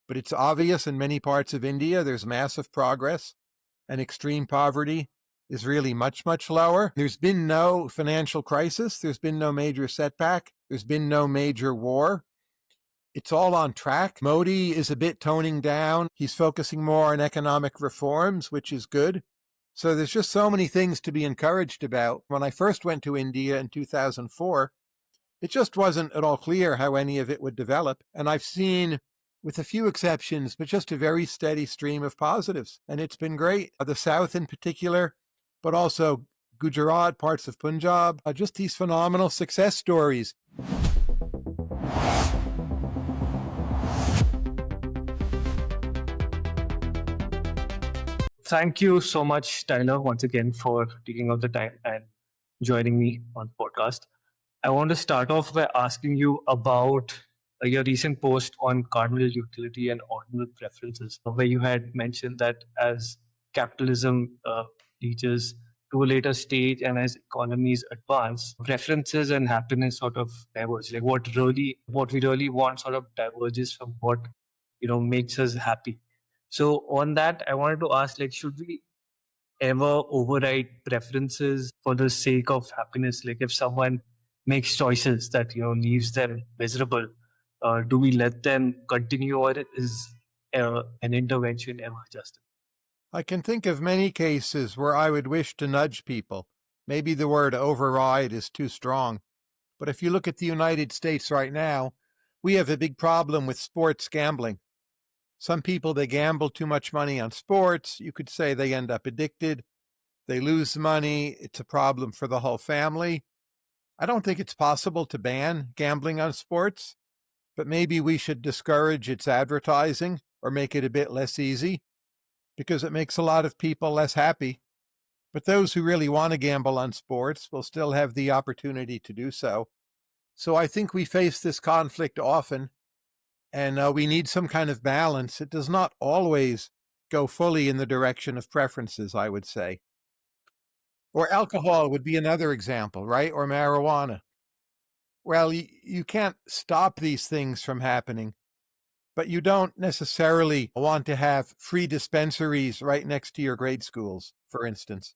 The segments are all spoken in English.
But it's obvious in many parts of India there's massive progress, and extreme poverty is really much, much lower. There's been no financial crisis. There's been no major setback. There's been no major war. It's all on track. Modi is a bit toning down. He's focusing more on economic reforms, which is good. So there's just so many things to be encouraged about. When I first went to India in 2004, it just wasn't at all clear how any of it would develop. And I've seen, with a few exceptions, but just a very steady stream of positives. And it's been great. The South in particular, but also Gujarat, parts of Punjab, just these phenomenal success stories. Thank you so much, Tyler, once again for taking out the time and joining me on the podcast. I want to start off by asking you about your recent post on cardinal utility and ordinal preferences, where you had mentioned that as capitalism reaches to a later stage and as economies advance, preferences and happiness sort of diverge. Like what we really want sort of diverges from what makes us happy. So on that, I wanted to ask, like, should we ever override preferences for the sake of happiness? Like if someone makes choices that leaves them miserable, do we let them continue, or is an intervention ever justified? I can think of many cases where I would wish to nudge people. Maybe the word override is too strong. But if you look at the United States right now, we have a big problem with sports gambling. Some people, they gamble too much money on sports. You could say they end up addicted. They lose money. It's a problem for the whole family. I don't think it's possible to ban gambling on sports, but maybe we should discourage its advertising or make it a bit less easy, because it makes a lot of people less happy. But those who really want to gamble on sports will still have the opportunity to do so. So I think we face this conflict often, and we need some kind of balance. It does not always go fully in the direction of preferences, I would say. Or alcohol would be another example, right? Or marijuana. Well, you can't stop these things from happening, but you don't necessarily want to have free dispensaries right next to your grade schools, for instance.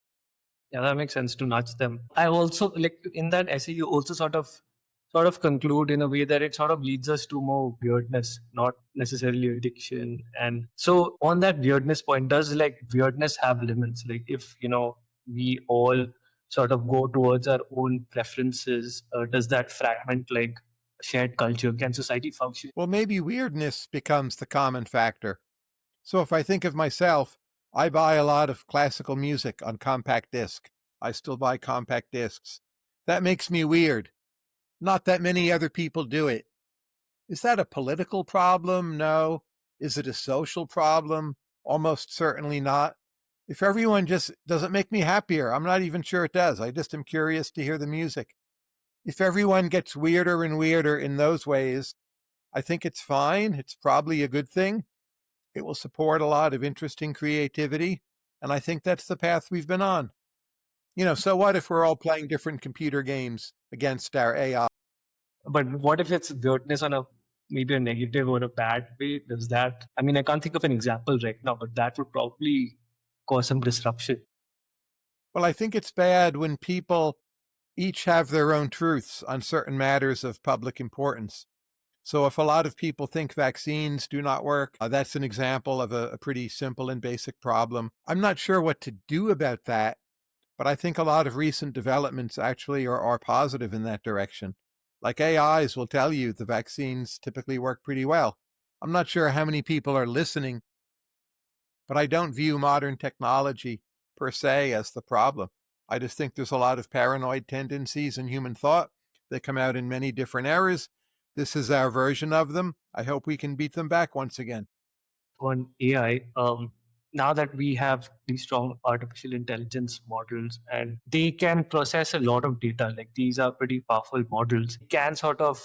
Yeah, that makes sense to nudge them. I also like in that essay you also sort of conclude in a way that it sort of leads us to more weirdness, not necessarily addiction. And so on that weirdness point, does like weirdness have limits? Like if we all sort of go towards our own preferences, does that fragment like shared culture? Can society function? Well, maybe weirdness becomes the common factor. So if I think of myself, I buy a lot of classical music on compact disc. I still buy compact discs. That makes me weird. Not that many other people do it. Is that a political problem? No. Is it a social problem? Almost certainly not. If everyone just doesn't make me happier, I'm not even sure it does. I just am curious to hear the music. If everyone gets weirder and weirder in those ways, I think it's fine. It's probably a good thing. It will support a lot of interesting creativity. And I think that's the path we've been on. So what if we're all playing different computer games against our AI? But what if it's weirdness on maybe a negative or a bad way? Does that, I mean, I can't think of an example right now, but that would probably cause some disruption. Well, I think it's bad when people each have their own truths on certain matters of public importance. So if a lot of people think vaccines do not work, that's an example of a pretty simple and basic problem. I'm not sure what to do about that, but I think a lot of recent developments actually are positive in that direction. Like AIs will tell you the vaccines typically work pretty well. I'm not sure how many people are listening, but I don't view modern technology per se as the problem. I just think there's a lot of paranoid tendencies in human thought. They come out in many different eras. This is our version of them. I hope we can beat them back once again. On AI, now that we have these strong artificial intelligence models and they can process a lot of data, like these are pretty powerful models, can sort of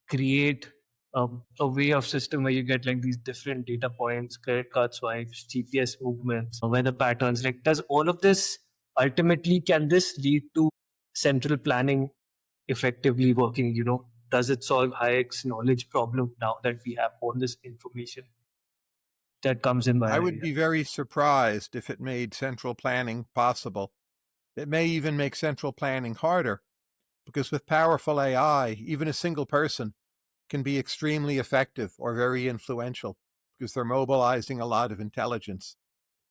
create a way of system where you get like these different data points, credit card swipes, GPS movements, weather patterns. Like, does all of this ultimately, can this lead to central planning effectively working? Does it solve Hayek's knowledge problem now that we have all this information? that comes in my I would idea. be very surprised if it made central planning possible. It may even make central planning harder, because with powerful AI, even a single person can be extremely effective or very influential because they're mobilizing a lot of intelligence.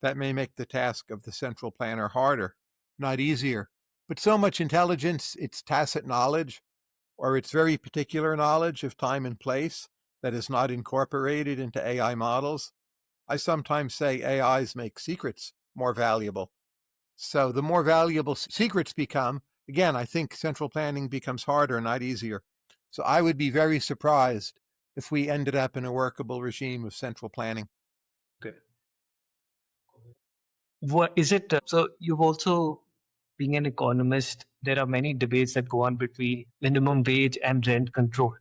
That may make the task of the central planner harder, not easier. But so much intelligence, it's tacit knowledge, or it's very particular knowledge of time and place that is not incorporated into AI models. I sometimes say AIs make secrets more valuable. So the more valuable secrets become, again, I think central planning becomes harder, not easier. So I would be very surprised if we ended up in a workable regime of central planning. Okay. What is it? So you've also, being an economist, there are many debates that go on between minimum wage and rent control.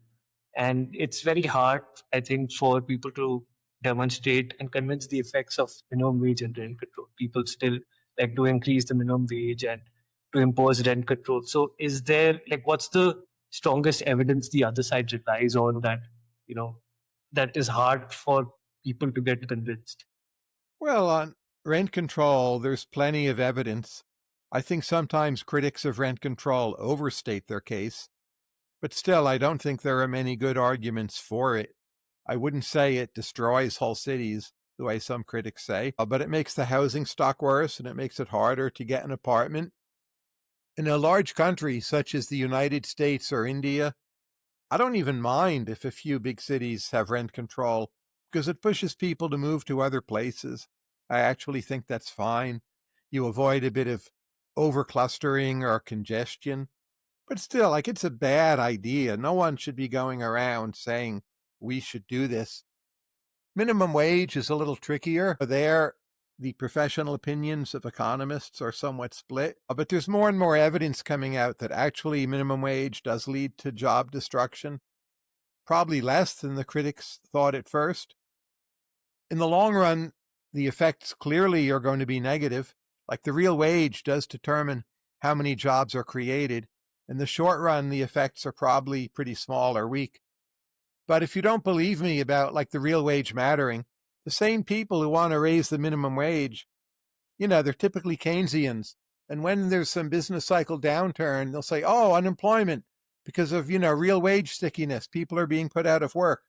And it's very hard, I think, for people to demonstrate and convince the effects of minimum wage and rent control. People still like to increase the minimum wage and to impose rent control. So is there like what's the strongest evidence the other side relies on that, you know, that is hard for people to get convinced? Well, on rent control, there's plenty of evidence. I think sometimes critics of rent control overstate their case, but still, I don't think there are many good arguments for it. I wouldn't say it destroys whole cities, the way some critics say, but it makes the housing stock worse and it makes it harder to get an apartment. In a large country such as the United States or India, I don't even mind if a few big cities have rent control because it pushes people to move to other places. I actually think that's fine. You avoid a bit of overclustering or congestion. But still, like, it's a bad idea. No one should be going around saying we should do this. Minimum wage is a little trickier. There, the professional opinions of economists are somewhat split, but there's more and more evidence coming out that actually minimum wage does lead to job destruction, probably less than the critics thought at first. In the long run, the effects clearly are going to be negative. Like, the real wage does determine how many jobs are created. In the short run, the effects are probably pretty small or weak. But if you don't believe me about like the real wage mattering, the same people who want to raise the minimum wage, they're typically Keynesians. And when there's some business cycle downturn, they'll say, oh, unemployment because of, real wage stickiness. People are being put out of work.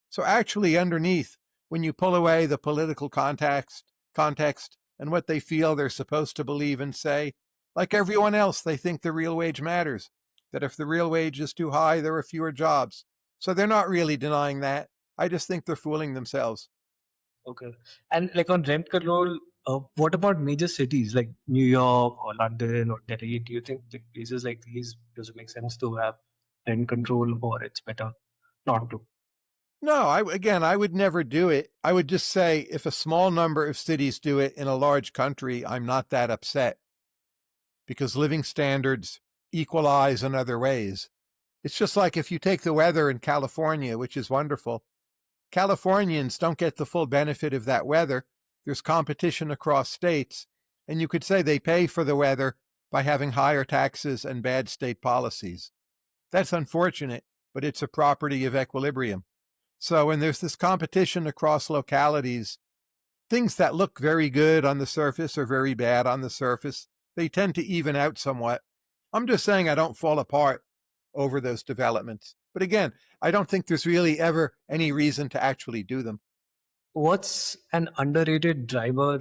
So actually underneath, when you pull away the political context and what they feel they're supposed to believe and say, like everyone else, they think the real wage matters, that if the real wage is too high, there are fewer jobs. So they're not really denying that. I just think they're fooling themselves. Okay. And like on rent control, what about major cities like New York or London or Delhi? Do you think like places like these does it make sense to have rent control or it's better not to? No, I would never do it. I would just say if a small number of cities do it in a large country, I'm not that upset because living standards equalize in other ways. It's just like if you take the weather in California, which is wonderful, Californians don't get the full benefit of that weather. There's competition across states, and you could say they pay for the weather by having higher taxes and bad state policies. That's unfortunate, but it's a property of equilibrium. So when there's this competition across localities, things that look very good on the surface or very bad on the surface, they tend to even out somewhat. I'm just saying I don't fall apart over those developments. But again, I don't think there's really ever any reason to actually do them. What's an underrated driver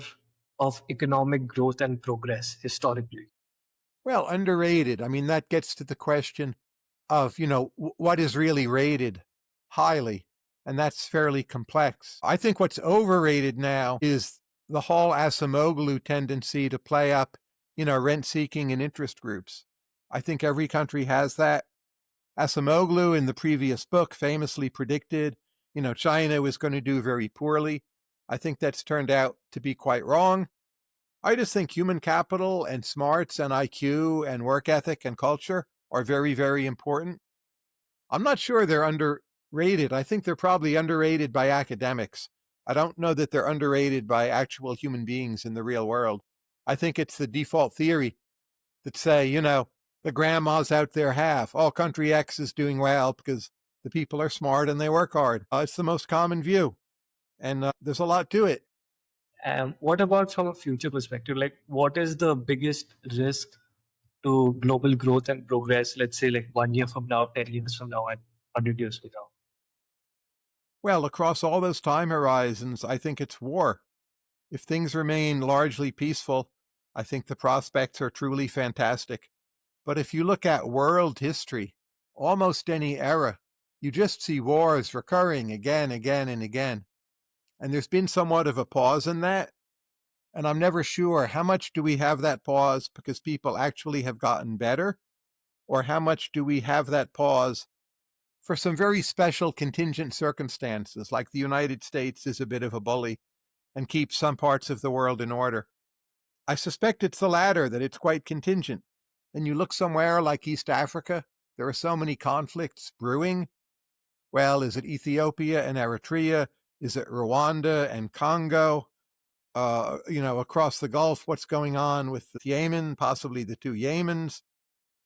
of economic growth and progress historically? Well, underrated. I mean, that gets to the question of, what is really rated highly? And that's fairly complex. I think what's overrated now is the whole Asimoglu tendency to play up, rent seeking and interest groups. I think every country has that. Asimoglu in the previous book famously predicted, China was going to do very poorly. I think that's turned out to be quite wrong. I just think human capital and smarts and IQ and work ethic and culture are very, very important. I'm not sure they're underrated. I think they're probably underrated by academics. I don't know that they're underrated by actual human beings in the real world. I think it's the default theory that say, the grandmas out there have, oh, country X is doing well because the people are smart and they work hard. It's the most common view. And there's a lot to it. What about from a future perspective? Like, what is the biggest risk to global growth and progress, let's say like 1 year from now, 10 years from now, and 100 years from now? Well, across all those time horizons, I think it's war. If things remain largely peaceful, I think the prospects are truly fantastic. But if you look at world history, almost any era, you just see wars recurring again, again, and again. And there's been somewhat of a pause in that. And I'm never sure how much do we have that pause because people actually have gotten better, or how much do we have that pause for some very special contingent circumstances, like the United States is a bit of a bully and keeps some parts of the world in order. I suspect it's the latter, that it's quite contingent. And you look somewhere like East Africa, there are so many conflicts brewing. Well, is it Ethiopia and Eritrea? Is it Rwanda and Congo? Across the Gulf, what's going on with Yemen, possibly the two Yemens?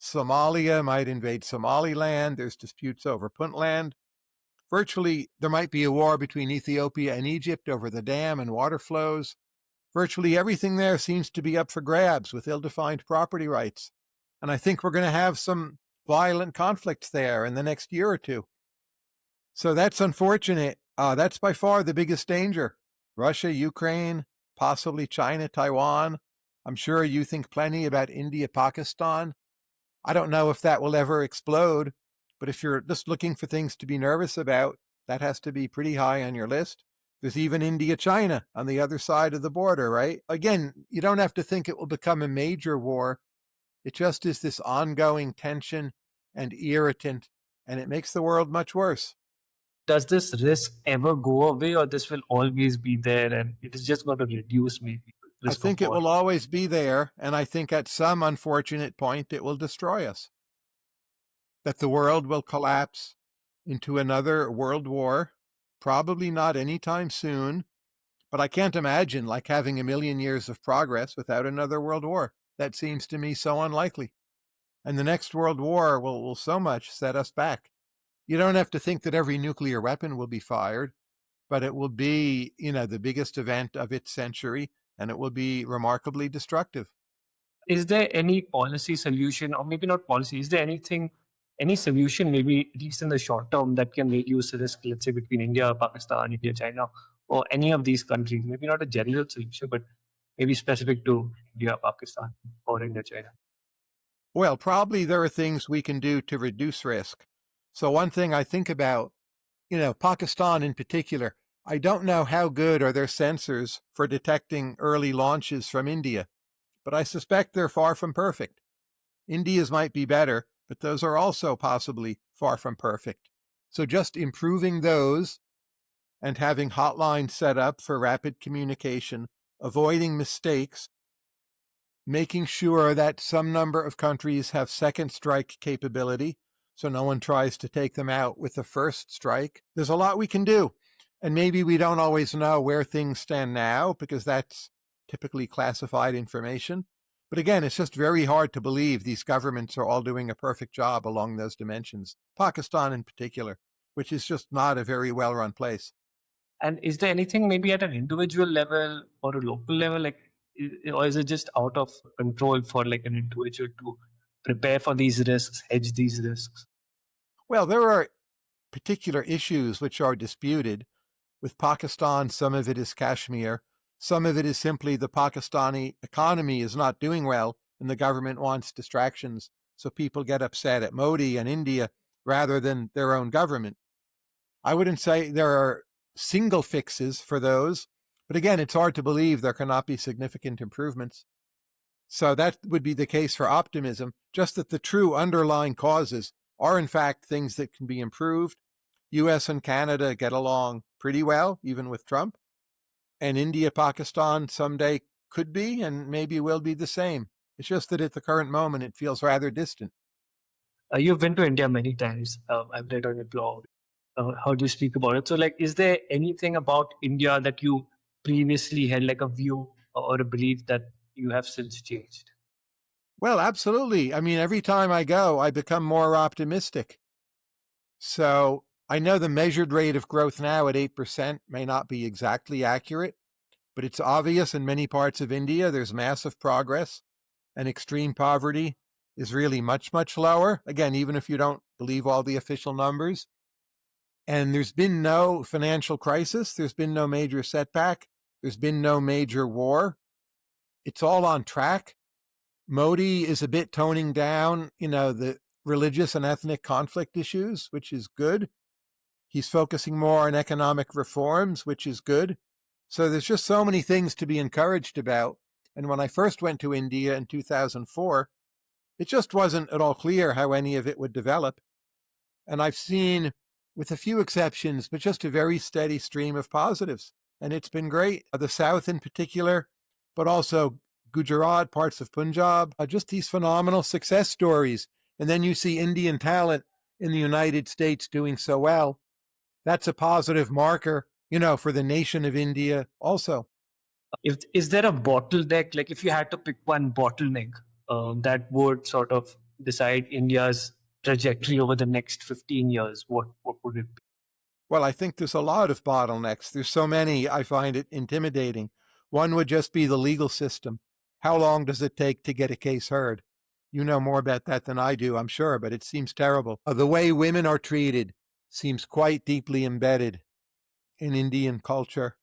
Somalia might invade Somaliland. There's disputes over Puntland. Virtually, there might be a war between Ethiopia and Egypt over the dam and water flows. Virtually everything there seems to be up for grabs with ill-defined property rights. And I think we're going to have some violent conflicts there in the next year or two. So that's unfortunate. That's by far the biggest danger. Russia, Ukraine, possibly China, Taiwan. I'm sure you think plenty about India, Pakistan. I don't know if that will ever explode, but if you're just looking for things to be nervous about, that has to be pretty high on your list. There's even India, China on the other side of the border, right? Again, you don't have to think it will become a major war. It just is this ongoing tension and irritant, and it makes the world much worse. Does this risk ever go away, or this will always be there and it is just going to reduce maybe I risk of think it war? will always be there, and I think at some unfortunate point it will destroy us. That the world will collapse into another world war, probably not anytime soon, but I can't imagine like having a million years of progress without another world war. That seems to me so unlikely. And the next world war will so much set us back. You don't have to think that every nuclear weapon will be fired, but it will be, the biggest event of its century, and it will be remarkably destructive. Is there any policy solution, or maybe not policy, is there anything, any solution, maybe at least in the short term, that can reduce risk, let's say between India, Pakistan, India, China, or any of these countries? Maybe not a general solution, but maybe specific to India, Pakistan, or India, China. Well, probably there are things we can do to reduce risk. So one thing I think about, Pakistan in particular, I don't know how good are their sensors for detecting early launches from India, but I suspect they're far from perfect. India's might be better, but those are also possibly far from perfect. So just improving those and having hotlines set up for rapid communication, avoiding mistakes, making sure that some number of countries have second strike capability so no one tries to take them out with the first strike. There's a lot we can do. And maybe we don't always know where things stand now because that's typically classified information. But again, it's just very hard to believe these governments are all doing a perfect job along those dimensions. Pakistan in particular, which is just not a very well run place. And is there anything maybe at an individual level or a local level, like, or is it just out of control for like an individual to prepare for these risks, hedge these risks? Well, there are particular issues which are disputed. With Pakistan, some of it is Kashmir. Some of it is simply the Pakistani economy is not doing well and the government wants distractions. So people get upset at Modi and India rather than their own government. I wouldn't say there are single fixes for those. But again, it's hard to believe there cannot be significant improvements. So that would be the case for optimism, just that the true underlying causes are in fact things that can be improved. US and Canada get along pretty well, even with Trump. And India, Pakistan someday could be and maybe will be the same. It's just that at the current moment, it feels rather distant. You've been to India many times. I've read on your blog. How do you speak about it? So, like, is there anything about India that you previously had like a view or a belief that you have since changed? Well, absolutely. I mean, every time I go, I become more optimistic. So I know the measured rate of growth now at 8% may not be exactly accurate, but it's obvious in many parts of India there's massive progress, and extreme poverty is really much, much lower. Again, even if you don't believe all the official numbers. And there's been no financial crisis. There's been no major setback. There's been no major war. It's all on track. Modi is a bit toning down, the religious and ethnic conflict issues, which is good. He's focusing more on economic reforms, which is good. So there's just so many things to be encouraged about. And when I first went to India in 2004, it just wasn't at all clear how any of it would develop. And I've seen, with a few exceptions, but just a very steady stream of positives. And it's been great. The South in particular, but also Gujarat, parts of Punjab, just these phenomenal success stories. And then you see Indian talent in the United States doing so well. That's a positive marker, for the nation of India also. Is there a bottleneck? Like if you had to pick one bottleneck that would sort of decide India's trajectory over the next 15 years, what would it be? Well, I think there's a lot of bottlenecks. There's so many, I find it intimidating. One would just be the legal system. How long does it take to get a case heard? You know more about that than I do, I'm sure, but it seems terrible. The way women are treated seems quite deeply embedded in Indian culture.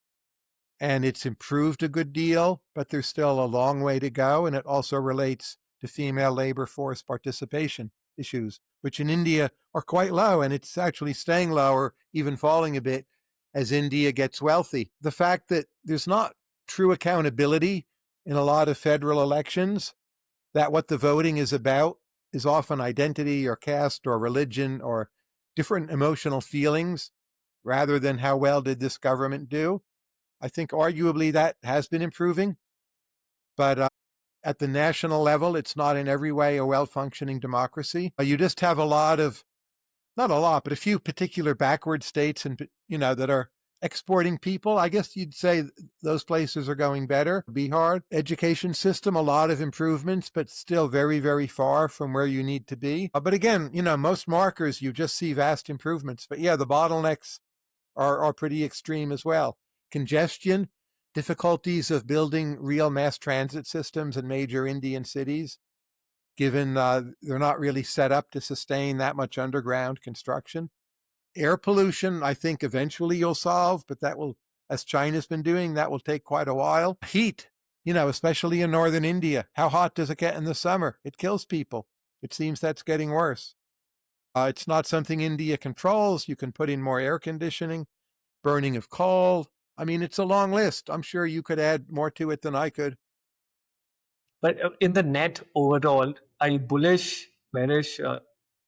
And it's improved a good deal, but there's still a long way to go. And it also relates to female labor force participation issues, which in India are quite low, and it's actually staying lower, even falling a bit as India gets wealthy. The fact that there's not true accountability in a lot of federal elections, that what the voting is about is often identity or caste or religion or different emotional feelings rather than how well did this government do. I think arguably that has been improving, but at the national level, it's not in every way a well-functioning democracy. You just have not a lot, but a few particular backward states and, that are exporting people. I guess you'd say those places are going better. Bihar, education system, a lot of improvements, but still very, very far from where you need to be. But again, most markers, you just see vast improvements. But yeah, the bottlenecks are pretty extreme as well. Congestion, difficulties of building real mass transit systems in major Indian cities, given they're not really set up to sustain that much underground construction. Air pollution, I think eventually you'll solve, but that will, as China's been doing, that will take quite a while. Heat, especially in northern India. How hot does it get in the summer? It kills people. It seems that's getting worse. It's not something India controls. You can put in more air conditioning, burning of coal. I mean, it's a long list. I'm sure you could add more to it than I could. But in the net overall, are you bullish, bearish,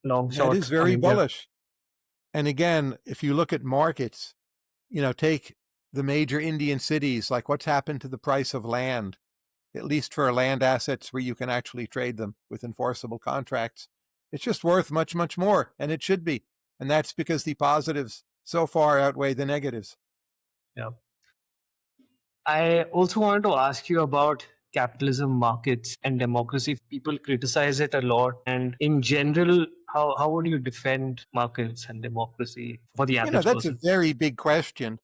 long, That short is on very India? bullish. And again, if you look at markets, take the major Indian cities, like what's happened to the price of land, at least for land assets where you can actually trade them with enforceable contracts. It's just worth much, much more, and it should be. And that's because the positives so far outweigh the negatives. Yeah. I also wanted to ask you about capitalism, markets, and democracy. People criticize it a lot. And in general, how would you defend markets and democracy for the average That's a person? very big question.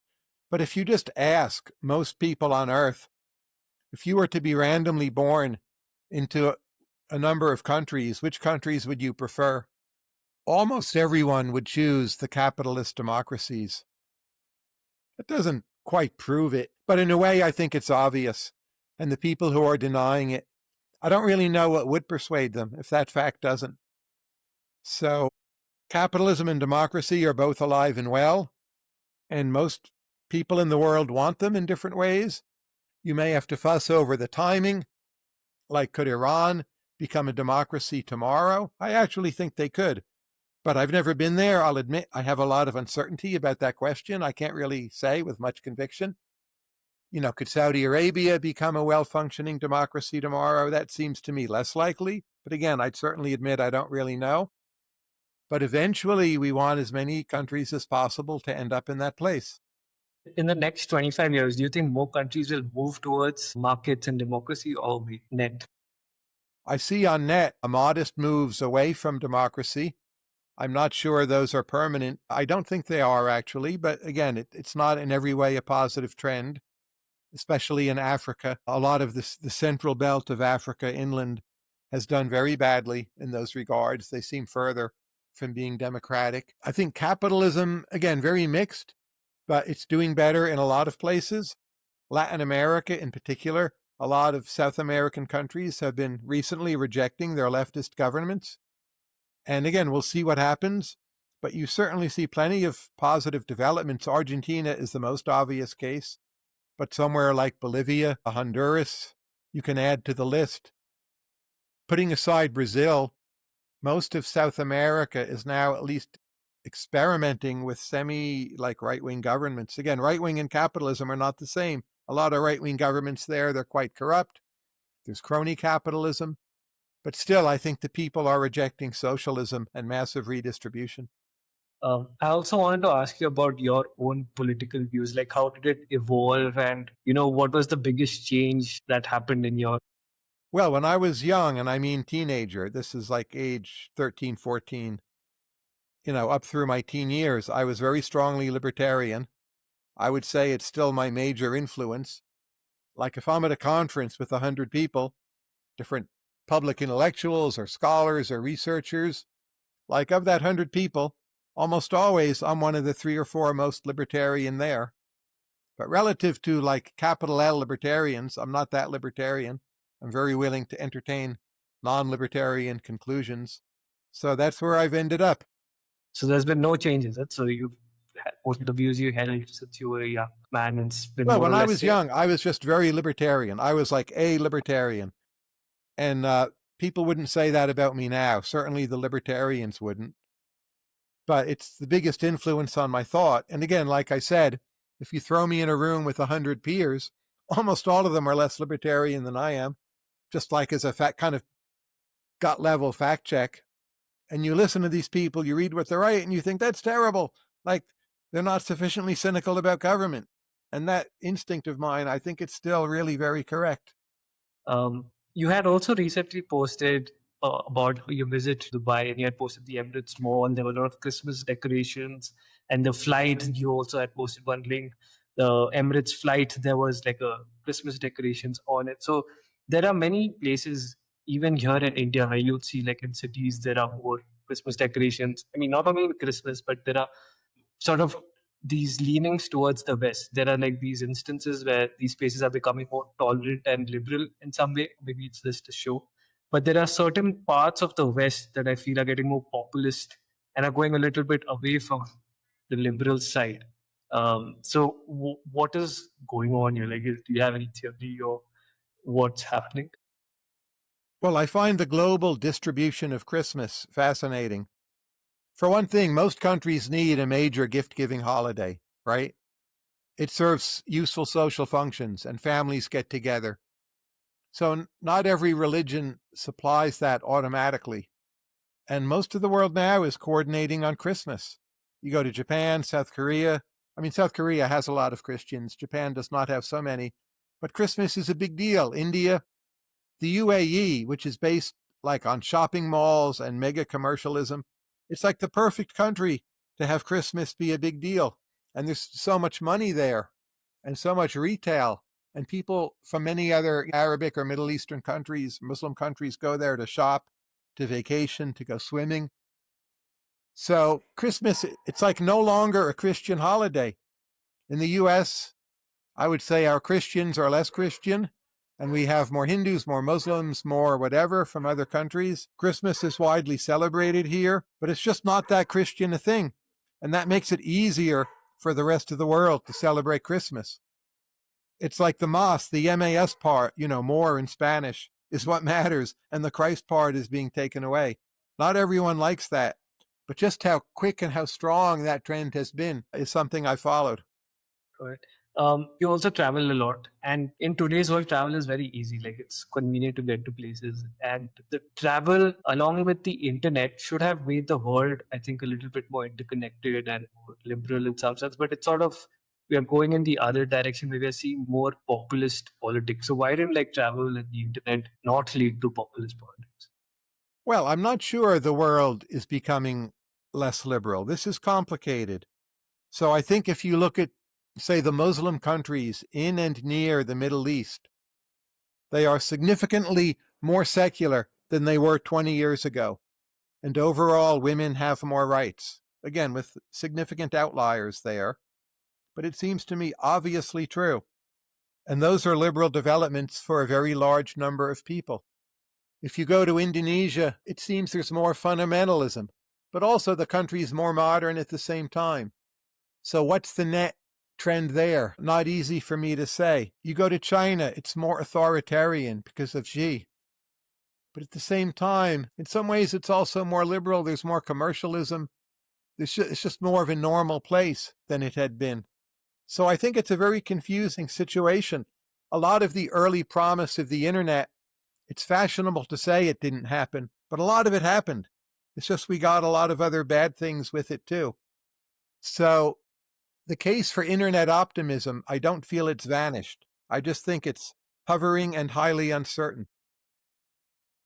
But if you just ask most people on Earth, if you were to be randomly born into a number of countries, which countries would you prefer? Almost everyone would choose the capitalist democracies. It doesn't quite prove it, but in a way, I think it's obvious. And the people who are denying it, I don't really know what would persuade them if that fact doesn't. So, capitalism and democracy are both alive and well, and most people in the world want them in different ways. You may have to fuss over the timing, like could Iran become a democracy tomorrow? I actually think they could. But I've never been there. I'll admit I have a lot of uncertainty about that question. I can't really say with much conviction. Could Saudi Arabia become a well-functioning democracy tomorrow? That seems to me less likely. But again, I'd certainly admit I don't really know. But eventually, we want as many countries as possible to end up in that place. In the next 25 years, do you think more countries will move towards markets and democracy or net? I see on net a modest moves away from democracy, I'm not sure those are permanent. I don't think they are actually, but again, it's not in every way a positive trend, especially in Africa. A lot of this, the central belt of Africa inland has done very badly in those regards. They seem further from being democratic. I think capitalism, again, very mixed, but it's doing better in a lot of places. Latin America in particular, a lot of South American countries have been recently rejecting their leftist governments. And again, we'll see what happens, but you certainly see plenty of positive developments. Argentina is the most obvious case, but somewhere like Bolivia, Honduras, you can add to the list. Putting aside Brazil, most of South America is now at least experimenting with semi like right wing governments. Again, right wing and capitalism are not the same. A lot of right wing governments there, they're quite corrupt. There's crony capitalism. But still, I think the people are rejecting socialism and massive redistribution. I also wanted to ask you about your own political views. Like, how did it evolve, and what was the biggest change that happened in your? Well, when I was young, and I mean teenager, this is like age 13, 14, up through my teen years, I was very strongly libertarian. I would say it's still my major influence. Like if I'm at a conference with 100 people, different public intellectuals or scholars or researchers, like of that 100 people, almost always I'm one of the 3 or 4 most libertarian there. But relative to like capital L libertarians, I'm not that libertarian. I'm very willing to entertain non-libertarian conclusions. So that's where I've ended up. So there's been no changes. So you've had most of the views you had since you were a young man, and it's been Well, more when or I less was same. young, I was just very libertarian. I was like a libertarian. And people wouldn't say that about me now. Certainly the libertarians wouldn't. But it's the biggest influence on my thought. And again, like I said, if you throw me in a room with 100 peers, almost all of them are less libertarian than I am, just like as a kind of gut level fact check. And you listen to these people, you read what they write, and you think that's terrible. Like they're not sufficiently cynical about government. And that instinct of mine, I think it's still really very correct. You had also recently posted about your visit to Dubai, and you had posted the Emirates Mall. There were a lot of Christmas decorations, and the flight. You also had posted one link. The Emirates flight, there was like a Christmas decorations on it. So there are many places, even here in India, where you'll see like in cities there are more Christmas decorations. I mean, not only in Christmas, but there are sort of these leanings towards the West. There are like these instances where these spaces are becoming more tolerant and liberal in some way. Maybe it's just a show. But there are certain parts of the West that I feel are getting more populist and are going a little bit away from the liberal side. So what is going on here? Like, do you have any theory or what's happening? Well, I find the global distribution of Christmas fascinating. For one thing, most countries need a major gift giving holiday, right? It serves useful social functions and families get together. So, not every religion supplies that automatically. And most of the world now is coordinating on Christmas. You go to Japan, South Korea. I mean, South Korea has a lot of Christians. Japan does not have so many. But Christmas is a big deal. India, the UAE, which is based like on shopping malls and mega commercialism, it's like the perfect country to have Christmas be a big deal. And there's so much money there and so much retail. And people from many other Arabic or Middle Eastern countries, Muslim countries, go there to shop, to vacation, to go swimming. So Christmas, it's like no longer a Christian holiday. In the US, I would say our Christians are less Christian, and we have more Hindus, more Muslims, more whatever from other countries. Christmas is widely celebrated here, but it's just not that Christian a thing. And that makes it easier for the rest of the world to celebrate Christmas. It's like the Mas, the MAS part, more in Spanish is what matters, and the Christ part is being taken away. Not everyone likes that, but just how quick and how strong that trend has been is something I followed. Correct. You also travel a lot, and in today's world, travel is very easy. Like it's convenient to get to places, and the travel along with the internet should have made the world, I think, a little bit more interconnected and more liberal in some sense. But it's sort of we are going in the other direction where we are seeing more populist politics. So why didn't like travel and the internet not lead to populist politics? Well, I'm not sure the world is becoming less liberal. This is complicated. So I think if you look at, say, the Muslim countries in and near the Middle East, they are significantly more secular than they were 20 years ago. And overall, women have more rights. Again, with significant outliers there. But it seems to me obviously true. And those are liberal developments for a very large number of people. If you go to Indonesia, it seems there's more fundamentalism, but also the country is more modern at the same time. So what's the net trend there? Not easy for me to say. You go to China, it's more authoritarian because of Xi. But at the same time, in some ways, it's also more liberal. There's more commercialism. It's just more of a normal place than it had been. So I think it's a very confusing situation. A lot of the early promise of the internet, it's fashionable to say it didn't happen, but a lot of it happened. It's just we got a lot of other bad things with it too. So the case for internet optimism, I don't feel it's vanished. I just think it's hovering and highly uncertain.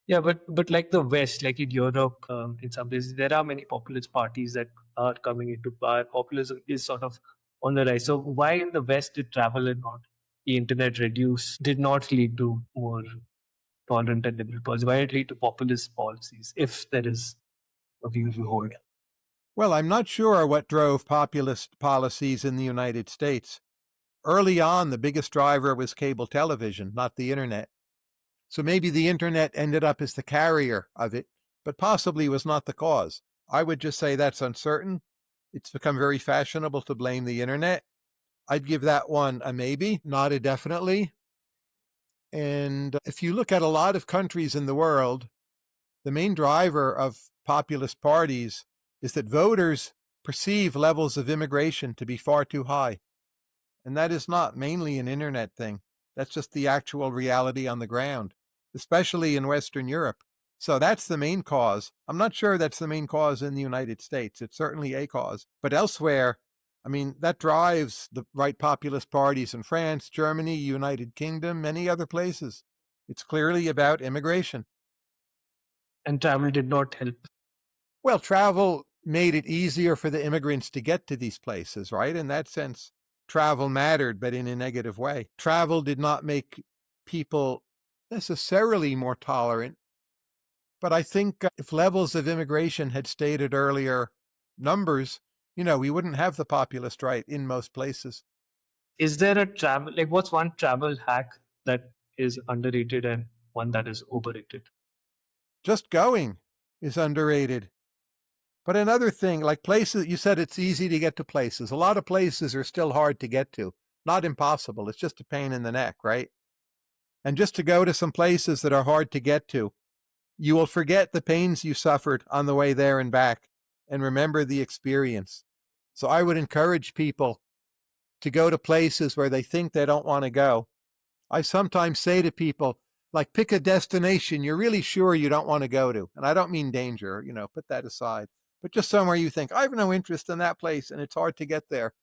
Yeah, but like the West, like in Europe, in some places, there are many populist parties that are coming into power. Populism is sort of on the rise. So why in the West did travel and not the internet reduce did not lead to more tolerant and liberal policies? Why did it lead to populist policies, if there is a view you hold? Well, I'm not sure what drove populist policies in the United States. Early on, the biggest driver was cable television, not the internet. So maybe the internet ended up as the carrier of it, but possibly was not the cause. I would just say that's uncertain. It's become very fashionable to blame the internet. I'd give that one a maybe, not a definitely. And if you look at a lot of countries in the world, the main driver of populist parties is that voters perceive levels of immigration to be far too high. And that is not mainly an internet thing. That's just the actual reality on the ground, especially in Western Europe. So that's the main cause. I'm not sure that's the main cause in the United States. It's certainly a cause. But elsewhere, I mean, that drives the right populist parties in France, Germany, United Kingdom, many other places. It's clearly about immigration. And travel did not help. Well, travel made it easier for the immigrants to get to these places, right? In that sense, travel mattered, but in a negative way. Travel did not make people necessarily more tolerant, but I think if levels of immigration had stayed at earlier numbers, we wouldn't have the populist right in most places. Is there a travel, like what's one travel hack that is underrated and one that is overrated? Just going is underrated. But another thing, like places, you said it's easy to get to places. A lot of places are still hard to get to. Not impossible. It's just a pain in the neck, right? And just to go to some places that are hard to get to, you will forget the pains you suffered on the way there and back and remember the experience. So I would encourage people to go to places where they think they don't want to go. I sometimes say to people, like, pick a destination you're really sure you don't want to go to. And I don't mean danger, put that aside, but just somewhere you think, I have no interest in that place and it's hard to get there.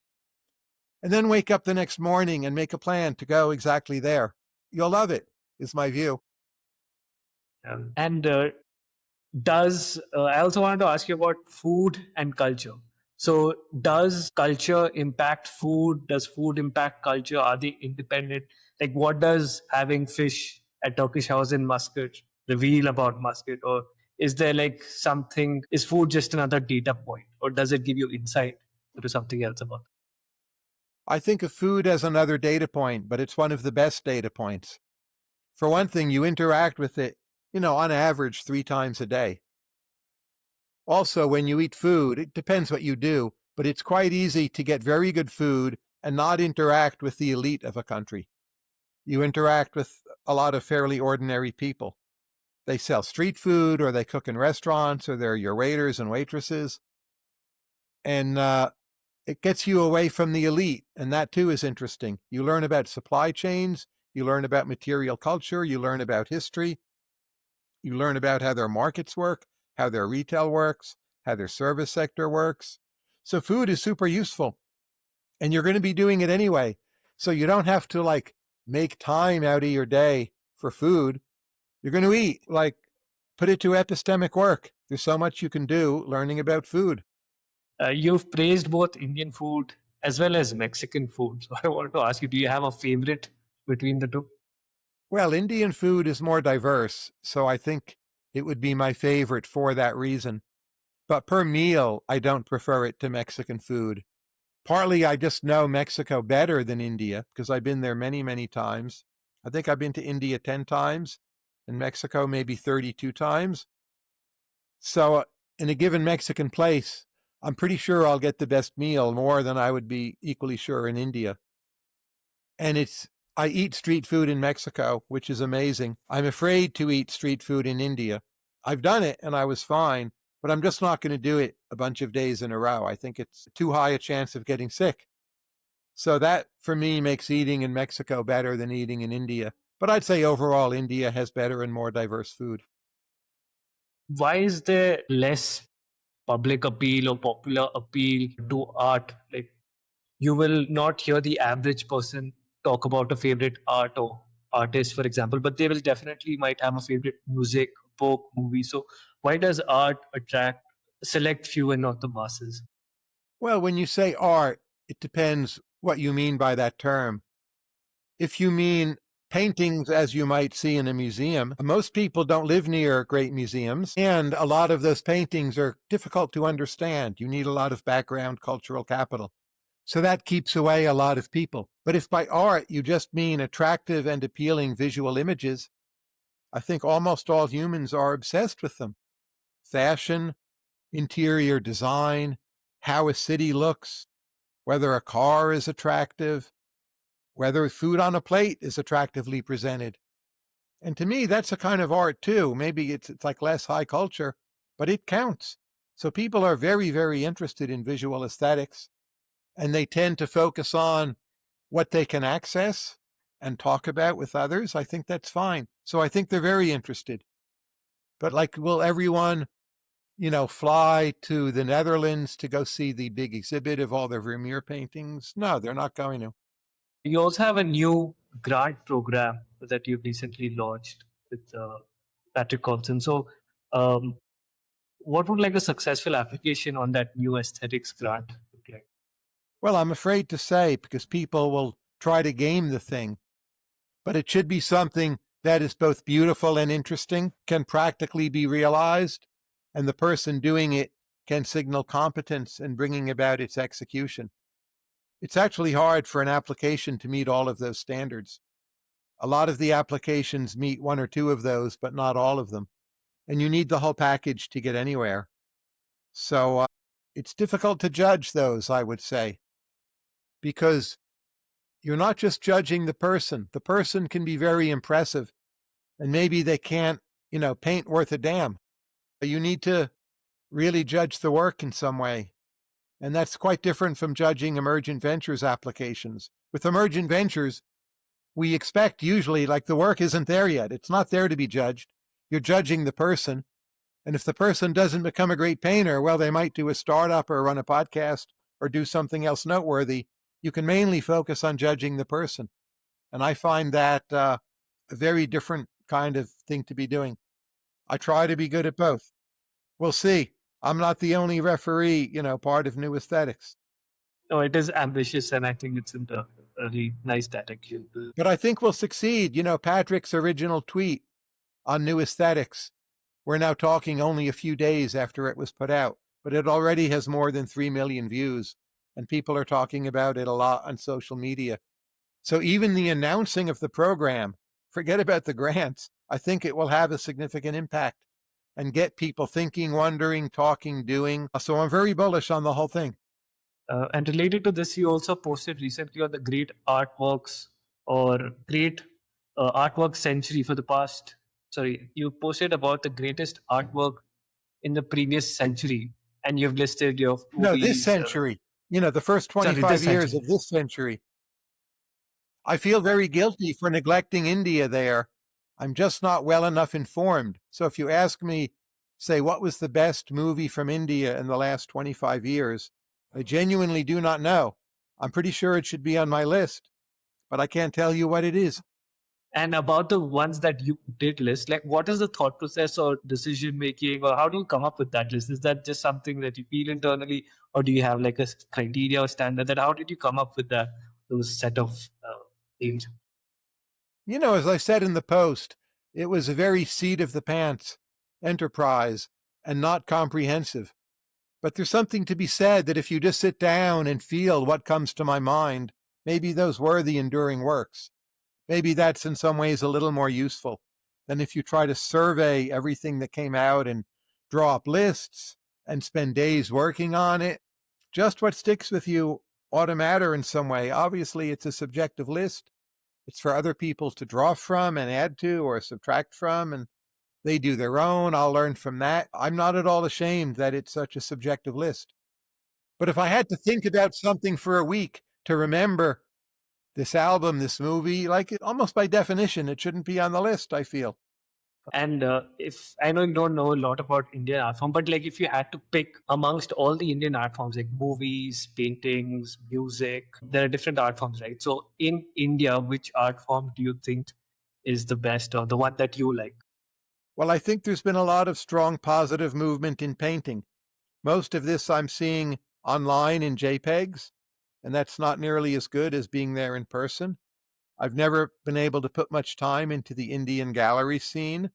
And then wake up the next morning and make a plan to go exactly there. You'll love it, is my view. And does I also wanted to ask you about food and culture. So does culture impact food? Does food impact culture? Are they independent? Like what does having fish at Turkish House in Muscat reveal about Muscat? Or is there like something, is food just another data point? Or does it give you insight into something else about it? I think of food as another data point, but it's one of the best data points. For one thing, you interact with it, on average 3 times a day. Also, when you eat food, it depends what you do, but it's quite easy to get very good food and not interact with the elite of a country. You interact with a lot of fairly ordinary people. They sell street food, or they cook in restaurants, or they're your waiters and waitresses. And it gets you away from the elite, and that too is interesting. You learn about supply chains, you learn about material culture, you learn about history, you learn about how their markets work, how their retail works, how their service sector works. So food is super useful, and you're going to be doing it anyway. So you don't have to make time out of your day for food. You're going to eat, put it to epistemic work. There's so much you can do learning about food. You've praised both Indian food as well as Mexican food. So I want to ask you, do you have a favorite between the two? Well, Indian food is more diverse, so I think it would be my favorite for that reason. But per meal, I don't prefer it to Mexican food. Partly, I just know Mexico better than India because I've been there many, many times. I think I've been to India 10 times and Mexico maybe 32 times. So, in a given Mexican place, I'm pretty sure I'll get the best meal more than I would be equally sure in India. And I eat street food in Mexico, which is amazing. I'm afraid to eat street food in India. I've done it and I was fine, but I'm just not going to do it a bunch of days in a row. I think it's too high a chance of getting sick. So that for me makes eating in Mexico better than eating in India. But I'd say overall, India has better and more diverse food. Why is there less public appeal or popular appeal to art? Like, you will not hear the average person talk about a favorite art or artist, for example, but they will definitely might have a favorite music, book, movie. So why does art attract select few and not the masses? Well, when you say art, it depends what you mean by that term. If you mean paintings as you might see in a museum, most people don't live near great museums, and a lot of those paintings are difficult to understand. You need a lot of background cultural capital. So that keeps away a lot of people. But if by art you just mean attractive and appealing visual images, I think almost all humans are obsessed with them. Fashion, interior design, how a city looks, whether a car is attractive, whether food on a plate is attractively presented. And to me, that's a kind of art too. Maybe it's like less high culture, but it counts. So people are very, very interested in visual aesthetics, and they tend to focus on what they can access and talk about with others. I think that's fine. So I think they're very interested. But like, will everyone, fly to the Netherlands to go see the big exhibit of all their Vermeer paintings? No, they're not going to. You also have a new grant program that you've recently launched with Patrick Compton. So, um, what would like a successful application on that new aesthetics grant look like? Well, I'm afraid to say because people will try to game the thing, but it should be something that is both beautiful and interesting, can practically be realized, and the person doing it can signal competence in bringing about its execution. It's actually hard for an application to meet all of those standards. A lot of the applications meet one or two of those, but not all of them. And you need the whole package to get anywhere. So it's difficult to judge those, I would say, because you're not just judging the person. The person can be very impressive, and maybe they can't, paint worth a damn. You need to really judge the work in some way. And that's quite different from judging emergent ventures applications. With emergent ventures, we expect usually like the work isn't there yet. It's not there to be judged. You're judging the person. And if the person doesn't become a great painter, well, they might do a startup or run a podcast or do something else noteworthy. You can mainly focus on judging the person. And I find that a very different kind of thing to be doing. I try to be good at both. We'll see. I'm not the only referee, part of new aesthetics. No, it is ambitious, and I think it's in the really nice direction. But I think we'll succeed. Patrick's original tweet on new aesthetics, we're now talking only a few days after it was put out, but it already has more than 3 million views, and people are talking about it a lot on social media. So even the announcing of the program, forget about the grants, I think it will have a significant impact and get people thinking, wondering, talking, doing. So I'm very bullish on the whole thing. And related to this, you also posted recently on the great artworks or great artwork century for the past. Sorry, you posted about the greatest artwork in the previous century, and you've listed your No, this movies. century, the first Sorry, 25 this years century. of this century. I feel very guilty for neglecting India there. I'm just not well enough informed. So if you ask me, say, what was the best movie from India in the last 25 years, I genuinely do not know. I'm pretty sure it should be on my list, but I can't tell you what it is. And about the ones that you did list, like what is the thought process or decision making, or how do you come up with that list? Is that just something that you feel internally, or do you have like a criteria or standard? That how did you come up with that those set of things? As I said in the post, it was a very seat of the pants enterprise and not comprehensive. But there's something to be said that if you just sit down and feel what comes to my mind, maybe those were the enduring works. Maybe that's in some ways a little more useful than if you try to survey everything that came out and draw up lists and spend days working on it. Just what sticks with you ought to matter in some way. Obviously, it's a subjective list. It's for other people to draw from and add to or subtract from, and they do their own. I'll learn from that. I'm not at all ashamed that it's such a subjective list. But if I had to think about something for a week to remember this album, this movie, like it, almost by definition, it shouldn't be on the list, I feel. And if I know you don't know a lot about Indian art form, but like if you had to pick amongst all the Indian art forms, like movies, paintings, music, there are different art forms, right? So in India, which art form do you think is the best or the one that you like? Well, I think there's been a lot of strong positive movement in painting. Most of this I'm seeing online in JPEGs, and that's not nearly as good as being there in person. I've never been able to put much time into the Indian gallery scene,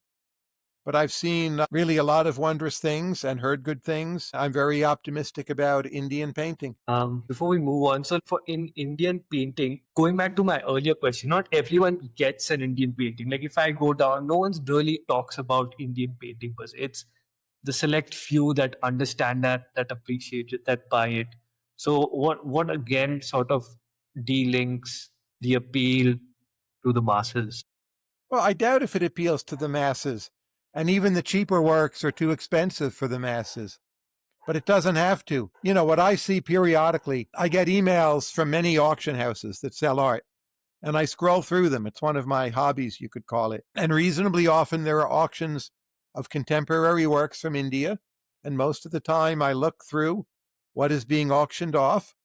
but I've seen really a lot of wondrous things and heard good things. I'm very optimistic about Indian painting. Before we move on, so for in Indian painting, going back to my earlier question, not everyone gets an Indian painting. Like if I go down, no one's really talks about Indian painting, but it's the select few that understand that appreciate it, that buy it. So what again sort of delinks the appeal to the masses? Well, I doubt if it appeals to the masses, and even the cheaper works are too expensive for the masses. But it doesn't have to. What I see periodically, I get emails from many auction houses that sell art, and I scroll through them. It's one of my hobbies, you could call it. And reasonably often there are auctions of contemporary works from India, and most of the time I look through what is being auctioned off,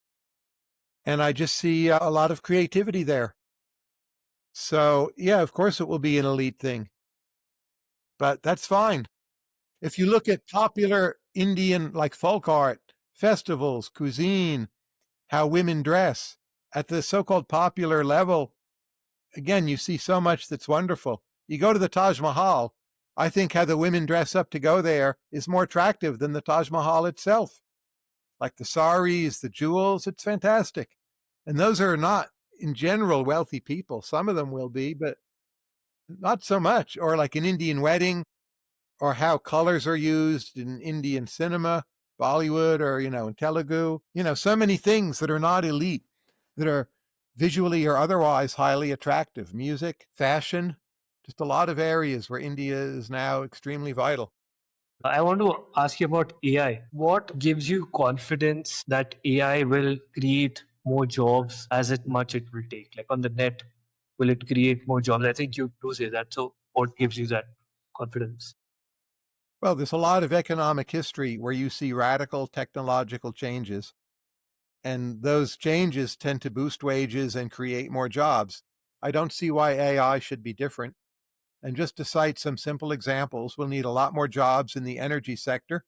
and I just see a lot of creativity there. So, yeah, of course it will be an elite thing, but that's fine. If you look at popular Indian, like folk art, festivals, cuisine, how women dress, at the so called popular level, again, you see so much that's wonderful. You go to the Taj Mahal, I think how the women dress up to go there is more attractive than the Taj Mahal itself. Like the saris, the jewels, it's fantastic. And those are not, in general, wealthy people. Some of them will be, but not so much. Or like an Indian wedding, or how colors are used in Indian cinema, Bollywood, or, in Telugu. So many things that are not elite, that are visually or otherwise highly attractive. Music, fashion, just a lot of areas where India is now extremely vital. I want to ask you about AI. What gives you confidence that AI will create more jobs as it much it will take? Like on the net, will it create more jobs? I think you do say that. So what gives you that confidence? Well, there's a lot of economic history where you see radical technological changes, and those changes tend to boost wages and create more jobs. I don't see why AI should be different. And just to cite some simple examples, we'll need a lot more jobs in the energy sector.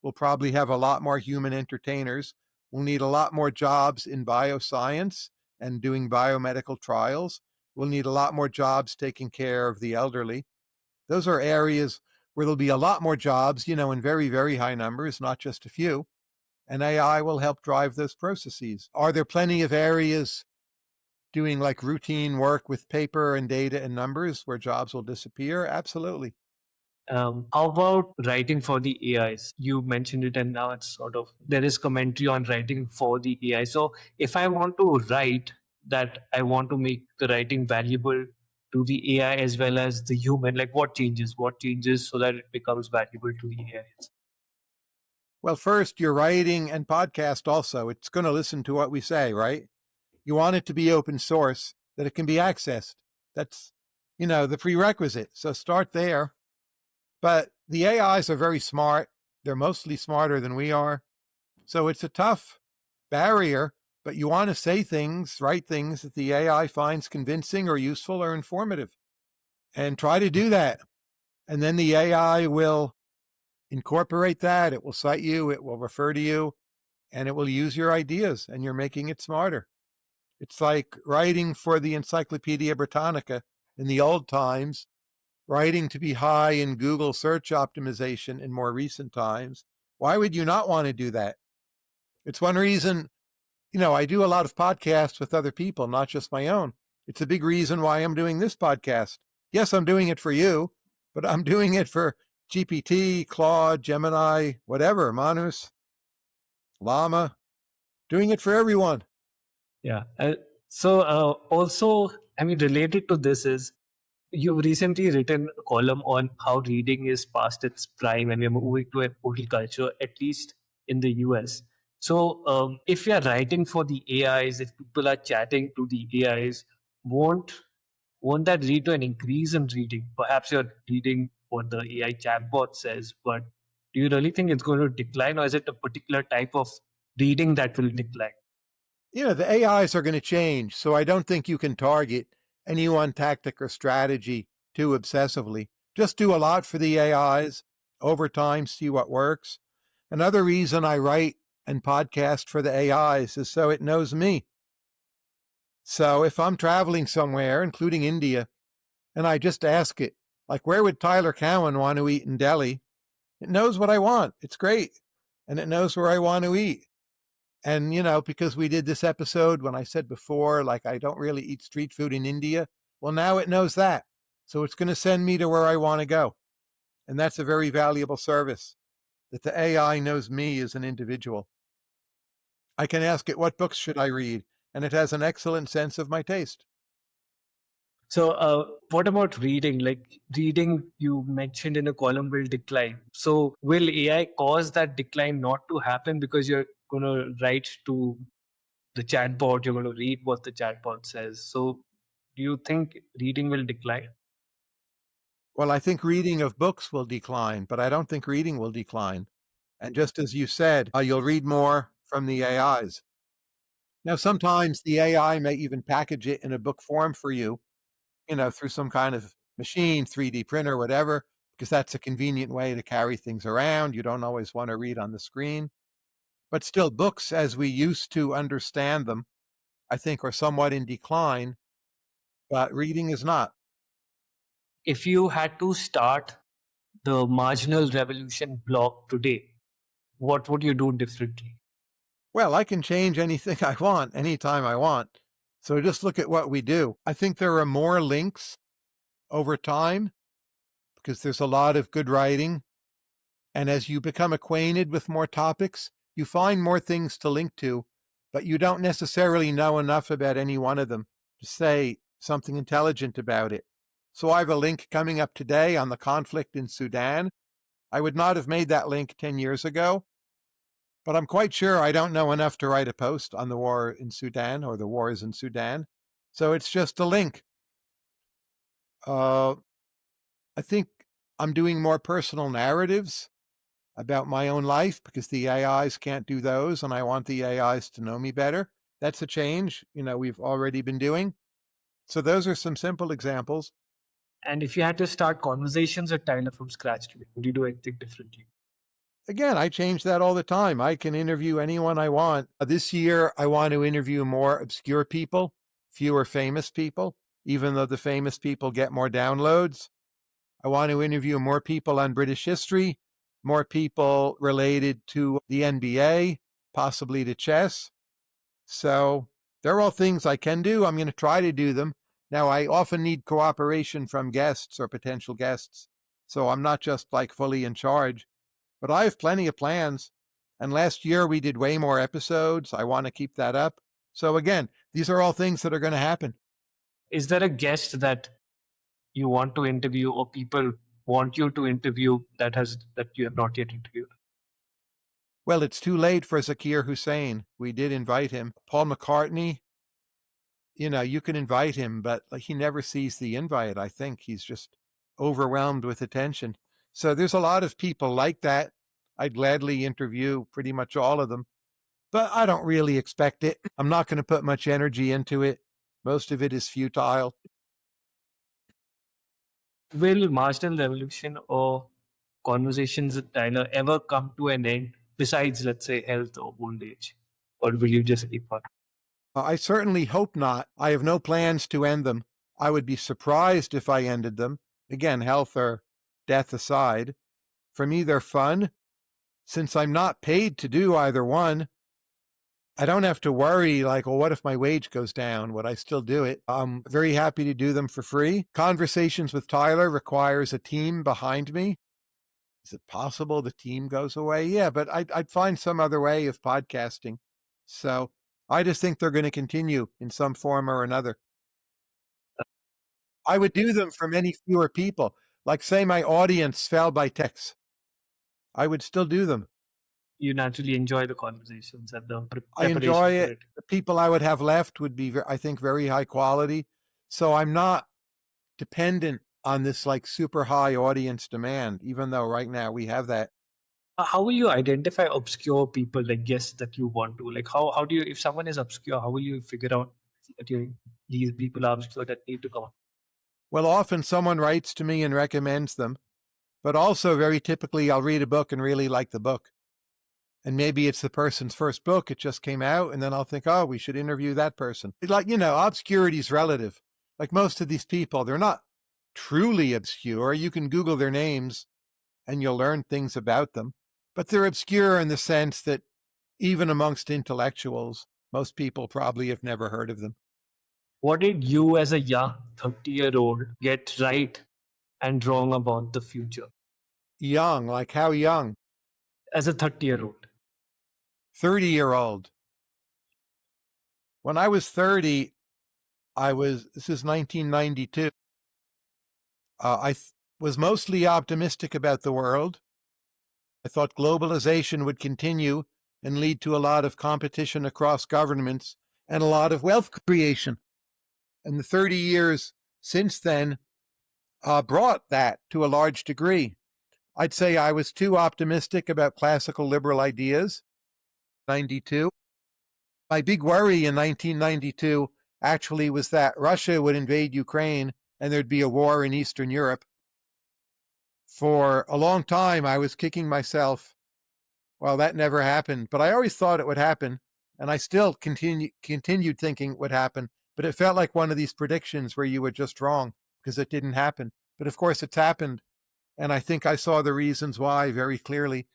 We'll probably have a lot more human entertainers. We'll need a lot more jobs in bioscience and doing biomedical trials. We'll need a lot more jobs taking care of the elderly. Those are areas where there'll be a lot more jobs, in very, very high numbers, not just a few. And AI will help drive those processes. Are there plenty of areas doing like routine work with paper and data and numbers where jobs will disappear? Absolutely. How about writing for the AIs? You mentioned it, and now it's sort of there is commentary on writing for the AI. So if I want to write that, I want to make the writing valuable to the AI as well as the human. Like what changes? What changes so that it becomes valuable to the AI? Well, first, your writing and podcast also, it's going to listen to what we say, right? You want it to be open source, that it can be accessed. That's, the prerequisite. So start there. But the AIs are very smart. They're mostly smarter than we are. So it's a tough barrier, But you want to say things, write things that the AI finds convincing or useful or informative. And try to do that. And then the AI will incorporate that. It will cite you, it will refer to you, and it will use your ideas, and you're making it smarter. It's like writing for the Encyclopedia Britannica in the old times, writing to be high in Google search optimization in more recent times. Why would you not want to do that? It's one reason, I do a lot of podcasts with other people, not just my own. It's a big reason why I'm doing this podcast. Yes, I'm doing it for you, but I'm doing it for GPT, Claude, Gemini, whatever, Manus, Llama, doing it for everyone. Yeah. Also, I mean, related to this is you've recently written a column on how reading is past its prime and we're moving to an old culture, at least in the US. So, if we are writing for the AIs, if people are chatting to the AIs, won't that lead to an increase in reading? Perhaps you're reading what the AI chatbot says, but do you really think it's going to decline, or is it a particular type of reading that will decline? The AIs are going to change, so I don't think you can target any one tactic or strategy too obsessively. Just do a lot for the AIs over time, see what works. Another reason I write and podcast for the AIs is so it knows me. So if I'm traveling somewhere, including India, and I just ask it, like, where would Tyler Cowen want to eat in Delhi? It knows what I want. It's great. And it knows where I want to eat. And, because we did this episode when I said before, like, I don't really eat street food in India. Well, now it knows that. So it's going to send me to where I want to go. And that's a very valuable service, that the AI knows me as an individual. I can ask it, what books should I read? And it has an excellent sense of my taste. So, what about reading? Like reading, you mentioned in a column will decline. So, will AI cause that decline not to happen because you're going to write to the chatbot, you're going to read what the chatbot says. So, do you think reading will decline? Well, I think reading of books will decline, but I don't think reading will decline. And just as you said, you'll read more from the AIs. Now, sometimes the AI may even package it in a book form for you, through some kind of machine, 3D printer, whatever, because that's a convenient way to carry things around. You don't always want to read on the screen. But still, books as we used to understand them, I think, are somewhat in decline, but reading is not. If you had to start the marginal revolution block today, what would you do differently? Well, I can change anything I want anytime I want. So just look at what we do. I think there are more links over time because there's a lot of good writing. And as you become acquainted with more topics, you find more things to link to, but you don't necessarily know enough about any one of them to say something intelligent about it. So I have a link coming up today on the conflict in Sudan. I would not have made that link 10 years ago, but I'm quite sure I don't know enough to write a post on the war in Sudan or the wars in Sudan. So it's just a link. I think I'm doing more personal narratives about my own life because the AIs can't do those, and I want the AIs to know me better. That's a change, we've already been doing. So those are some simple examples. And if you had to start conversations with Tyler from scratch today, would you do anything differently? Again, I change that all the time. I can interview anyone I want. This year, I want to interview more obscure people, fewer famous people, even though the famous people get more downloads. I want to interview more people on British history, more people related to the NBA, possibly to chess. So they're all things I can do. I'm going to try to do them. Now, I often need cooperation from guests or potential guests. So I'm not just like fully in charge, but I have plenty of plans. And last year we did way more episodes. I want to keep that up. So again, these are all things that are going to happen. Is there a guest that you want to interview or people want you to interview that you have not yet interviewed? Well, it's too late for Zakir Hussain. We did invite him. Paul McCartney, you can invite him, but he never sees the invite. I think he's just overwhelmed with attention. So there's a lot of people like that. I'd gladly interview pretty much all of them. but I don't really expect it. I'm not going to put much energy into it. Most of it is futile. Will marginal revolution or conversations with Tyler ever come to an end besides, let's say, health or old age? Or will you just keep on? I certainly hope not. I have no plans to end them. I would be surprised if I ended them. Again, health or death aside. For me, they're fun. Since I'm not paid to do either one, I don't have to worry, like, well, what if my wage goes down? Would I still do it? I'm very happy to do them for free. Conversations with Tyler requires a team behind me. Is it possible the team goes away? Yeah, but I'd find some other way of podcasting. So I just think they're going to continue in some form or another. I would do them for many fewer people. Like, say, my audience fell by text. I would still do them. You naturally enjoy the conversations and the I preparation enjoy for it. it. The people I would have left would be, I think, very high quality. So I'm not dependent on this like super high audience demand, even though right now we have that. How will you identify obscure people, like guests that you want to? Like, how do you, if someone is obscure, how will you figure out that these people are obscure that need to come? Well, often someone writes to me and recommends them, but also very typically I'll read a book and really like the book. And maybe it's the person's first book, it just came out, and then I'll think, oh, we should interview that person. Like, obscurity is relative. Like most of these people, they're not truly obscure. You can Google their names and you'll learn things about them, but they're obscure in the sense that even amongst intellectuals, most people probably have never heard of them. What did you, as a young 30-year-old, get right and wrong about the future? Young, like how young? As a 30-year-old. 30-year-old. When I was 30, this is 1992. Was mostly optimistic about the world. I thought globalization would continue and lead to a lot of competition across governments and a lot of wealth creation. And the 30 years since then brought that to a large degree. I'd say I was too optimistic about classical liberal ideas. 92. My big worry in 1992 actually was that Russia would invade Ukraine and there'd be a war in Eastern Europe. For a long time, I was kicking myself. Well, that never happened, but I always thought it would happen, and I still continued thinking it would happen, but it felt like one of these predictions where you were just wrong because it didn't happen. But of course, it's happened, and I think I saw the reasons why very clearly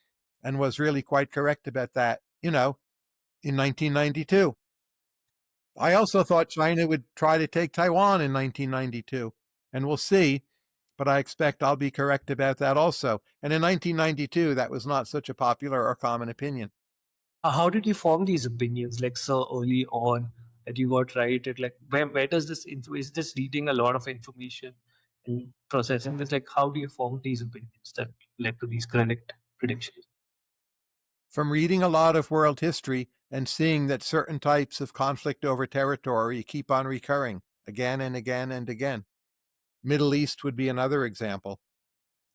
and was really quite correct about that, in 1992. I also thought China would try to take Taiwan in 1992, and we'll see, but I expect I'll be correct about that also. And in 1992, that was not such a popular or common opinion. How did you form these opinions, like so early on that you got right? Like, where does this is this reading a lot of information and processing this? Like, how do you form these opinions that led to these correct predictions? From reading a lot of world history and seeing that certain types of conflict over territory keep on recurring again and again and again. Middle East would be another example.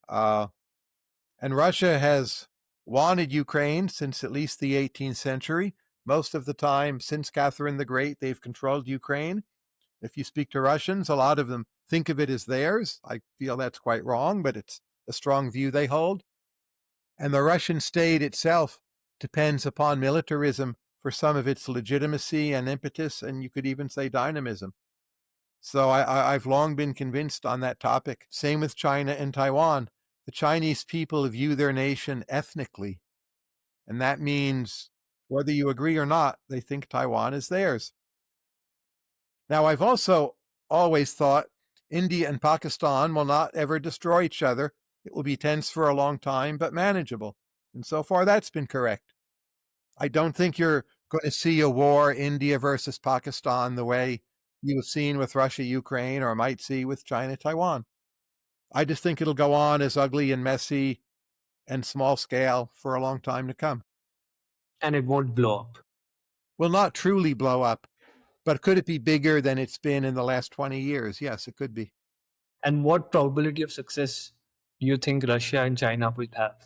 And Russia has wanted Ukraine since at least the 18th century. Most of the time since Catherine the Great, they've controlled Ukraine. If you speak to Russians, a lot of them think of it as theirs. I feel that's quite wrong, but it's a strong view they hold. And the Russian state itself depends upon militarism for some of its legitimacy and impetus, and you could even say dynamism. So I've long been convinced on that topic. Same with China and Taiwan. The Chinese people view their nation ethnically, and that means whether you agree or not, they think Taiwan is theirs. Now, I've also always thought India and Pakistan will not ever destroy each other. It will be tense for a long time, but manageable. And so far, that's been correct. I don't think you're going to see a war, India versus Pakistan, the way you've seen with Russia, Ukraine, or might see with China, Taiwan. I just think it'll go on as ugly and messy and small scale for a long time to come. And it won't blow up. Will not truly blow up, but could it be bigger than it's been in the last 20 years? Yes, it could be. And what probability of success do you think Russia and China will have?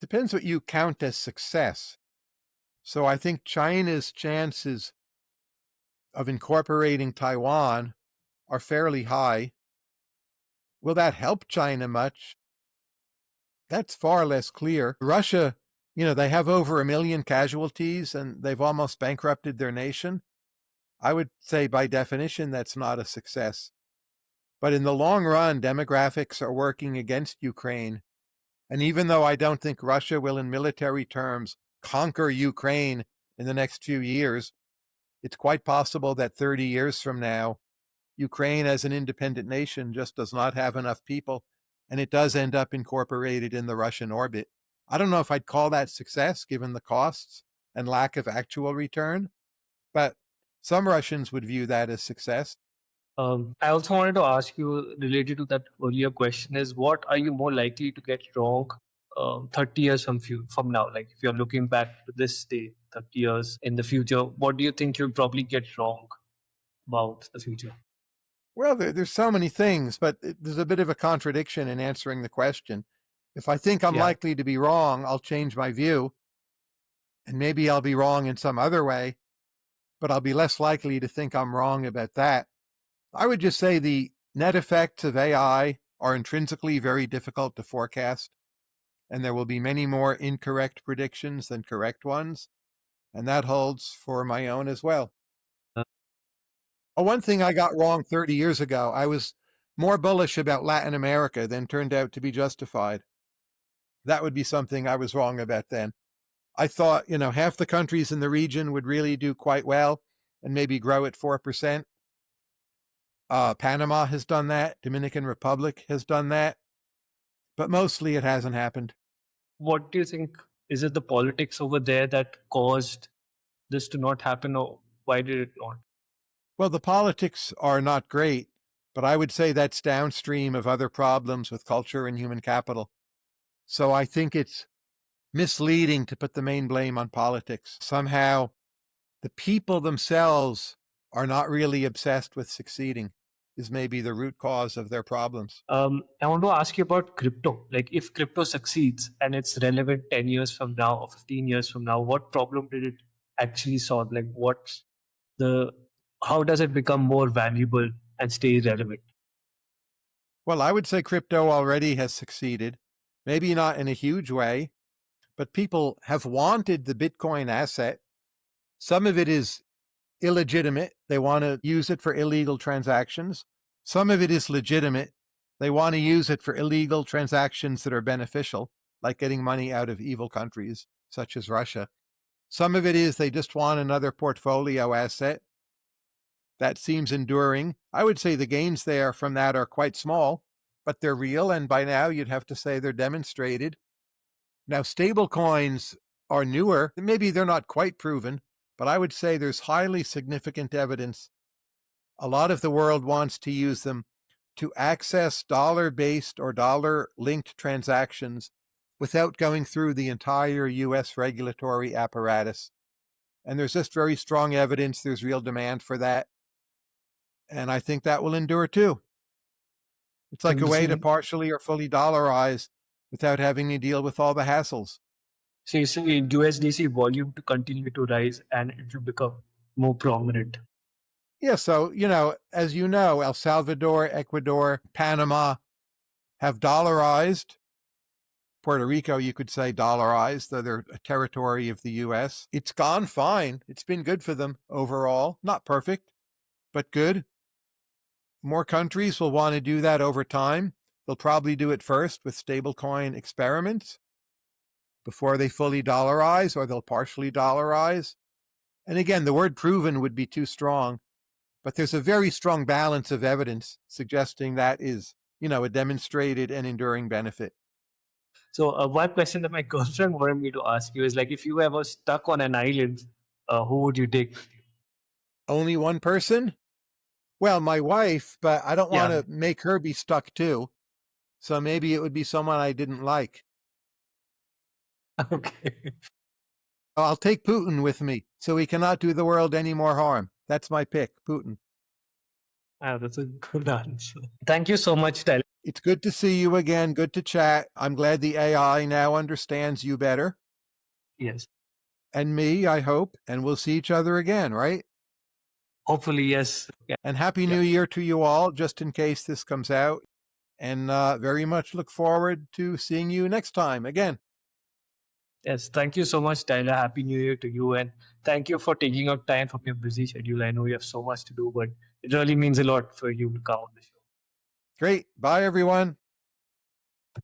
Depends what you count as success. So I think China's chances of incorporating Taiwan are fairly high. Will that help China much? That's far less clear. Russia, they have over 1 million casualties and they've almost bankrupted their nation. I would say by definition, that's not a success. But in the long run, demographics are working against Ukraine. And even though I don't think Russia will, in military terms, conquer Ukraine in the next few years, it's quite possible that 30 years from now, Ukraine as an independent nation just does not have enough people, and it does end up incorporated in the Russian orbit. I don't know if I'd call that success given the costs and lack of actual return, but some Russians would view that as success. I also wanted to ask you, related to that earlier question, is what are you more likely to get wrong 30 years from now? Like if you're looking back to this day, 30 years in the future, what do you think you'll probably get wrong about the future? Well, there's so many things, but there's a bit of a contradiction in answering the question. If I think I'm Yeah. likely to be wrong, I'll change my view, and maybe I'll be wrong in some other way, but I'll be less likely to think I'm wrong about that. I would just say the net effects of AI are intrinsically very difficult to forecast, and there will be many more incorrect predictions than correct ones, and that holds for my own as well. Uh, One thing I got wrong 30 years ago, I was more bullish about Latin America than turned out to be justified. That would be something I was wrong about then. I thought, half the countries in the region would really do quite well and maybe grow at 4%. Panama has done that. Dominican Republic has done that. But mostly it hasn't happened. What do you think? Is it the politics over there that caused this to not happen, or why did it not? Well, the politics are not great, but I would say that's downstream of other problems with culture and human capital. So I think it's misleading to put the main blame on politics. Somehow, the people themselves are not really obsessed with succeeding, is maybe the root cause of their problems. I want to ask you about crypto. Like, if crypto succeeds and it's relevant 10 years from now or 15 years from now, what problem did it actually solve? Like, how does it become more valuable and stay relevant? Well, I would say crypto already has succeeded, maybe not in a huge way, but people have wanted the Bitcoin asset. Some of it is illegitimate. They want to use it for illegal transactions. Some of it is legitimate. They want to use it for illegal transactions that are beneficial, like getting money out of evil countries such as Russia. Some of it is they just want another portfolio asset. That seems enduring. I would say the gains there from that are quite small, but they're real, and by now you'd have to say they're demonstrated. Now, stable coins are newer. Maybe they're not quite proven, but I would say there's highly significant evidence. A lot of the world wants to use them to access dollar-based or dollar-linked transactions without going through the entire US regulatory apparatus. And there's just very strong evidence there's real demand for that. And I think that will endure too. It's So like a you way to see, partially or fully dollarize without having to deal with all the hassles. so you see USDC volume to continue to rise and it will become more prominent. Yeah, so, as you know, El Salvador, Ecuador, Panama have dollarized. Puerto Rico, you could say dollarized, though they're a territory of the US. It's gone fine. It's been good for them overall. Not perfect, but good. More countries will want to do that over time. They'll probably do it first with stablecoin experiments before they fully dollarize, or they'll partially dollarize. And again, the word proven would be too strong, but there's a very strong balance of evidence suggesting that is, a demonstrated and enduring benefit. So one question that my girlfriend wanted me to ask you is like, if you were ever stuck on an island, who would you take with you? Only one person? Well, my wife, but I don't want Yeah. to make her be stuck too. So maybe it would be someone I didn't like. Okay. I'll take Putin with me so he cannot do the world any more harm. That's my pick, Putin. That's a good answer. Thank you so much, Tyler. It's good to see you again. Good to chat. I'm glad the AI now understands you better. Yes. and me, I hope, and we'll see each other again, right? Hopefully, yes. Yeah. And Happy Yeah. New Year to you all, just in case this comes out. And very much look forward to seeing you next time again. Yes. Thank you so much, Tyler. Happy New Year to you. And thank you for taking out time from your busy schedule. I know you have so much to do, but it really means a lot for you to come on the show. Great. Bye, everyone.